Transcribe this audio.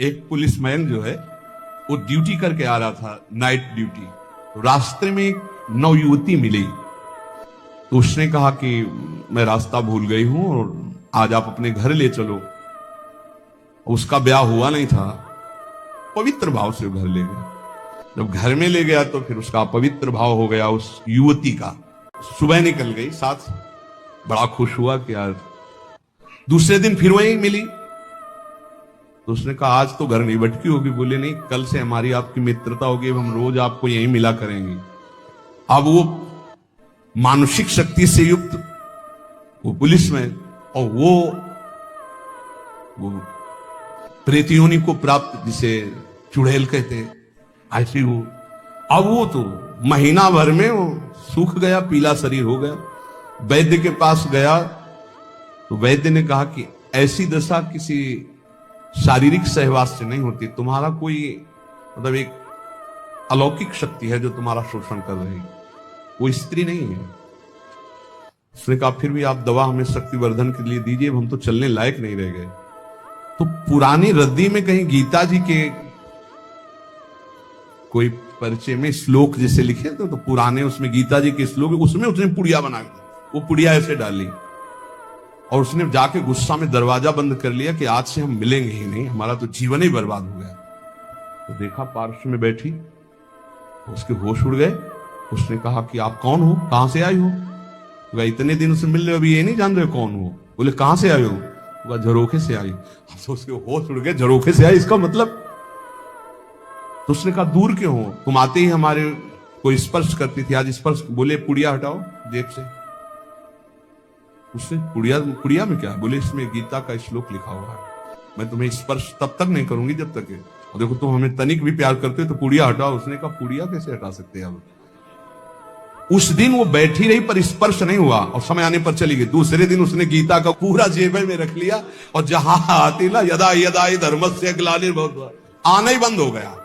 एक पुलिसमैन जो है वो ड्यूटी करके आ रहा था, नाइट ड्यूटी। तो रास्ते में एक नवयुवती मिली, तो उसने कहा कि मैं रास्ता भूल गई हूं और आज आप अपने घर ले चलो। उसका ब्याह हुआ नहीं था, पवित्र भाव से घर ले गया। जब घर में ले गया तो फिर उसका पवित्र भाव हो गया उस युवती का। सुबह निकल गई साथ, बड़ा खुश हुआ कि यार। दूसरे दिन फिर वही मिली, तो उसने कहा आज तो घर नहीं भटकी होगी। बोले नहीं, कल से हमारी आपकी मित्रता होगी, हम रोज आपको यहीं मिला करेंगे। अब वो मानसिक शक्ति से युक्त वो पुलिस में, और वो प्रेतियोनि को प्राप्त, जिसे चुड़ैल कहते हैं, ऐसी हो। अब वो तो महीना भर में वो सूख गया, पीला शरीर हो गया। वैद्य के पास गया तो वैद्य ने कहा कि ऐसी दशा किसी शारीरिक सहवास से नहीं होती, तुम्हारा कोई मतलब एक अलौकिक शक्ति है जो तुम्हारा शोषण कर रही, वो स्त्री नहीं है। उसने कहा फिर भी आप दवा हमें शक्तिवर्धन के लिए दीजिए, हम तो चलने लायक नहीं रह गए। तो पुरानी रद्दी में कहीं गीता जी के कोई परिचय में श्लोक जैसे लिखे तो पुराने उसमें गीता जी के श्लोक, उसमें उसने पुड़िया बना के वो पुड़िया ऐसे डाली और उसने जाके गुस्सा में दरवाजा बंद कर लिया कि आज से हम मिलेंगे ही नहीं, हमारा तो जीवन ही बर्बाद हो गया। तो देखा पार्श्व में बैठी, उसके होश उड़ गए। उसने कहा कि आप कौन हो, कहां से आई हो? तो इतने दिन उससे मिल रहे, अभी ये नहीं जान रहे कौन हो? बोले कहां से आए हो? झरोखे से आई। तो उसके होश उड़ गए, झरोखे से आई इसका मतलब? तो उसने कहा दूर क्यों हो, तुम आते ही हमारे को स्पर्श करती थी, आज स्पर्श। बोले पुड़िया हटाओ जेब से। उसने पुड़िया में क्या? बोले इसमें गीता का श्लोक लिखा हुआ है, मैं तुम्हें स्पर्श तब तक नहीं करूंगी जब तक है, और देखो तुम हमें तनिक भी प्यार करते हो तो पुड़िया हटाओ। उसने कहा पुड़िया कैसे हटा सकते हैं? अब उस दिन वो बैठी रही पर स्पर्श नहीं हुआ और समय आने पर चली गई। दूसरे दिन उसने गीता का पूरा जेब में रख लिया और जहां आती ना यदा यदा धर्मस्य ग्लानिर्भवति, आना ही बंद हो गया।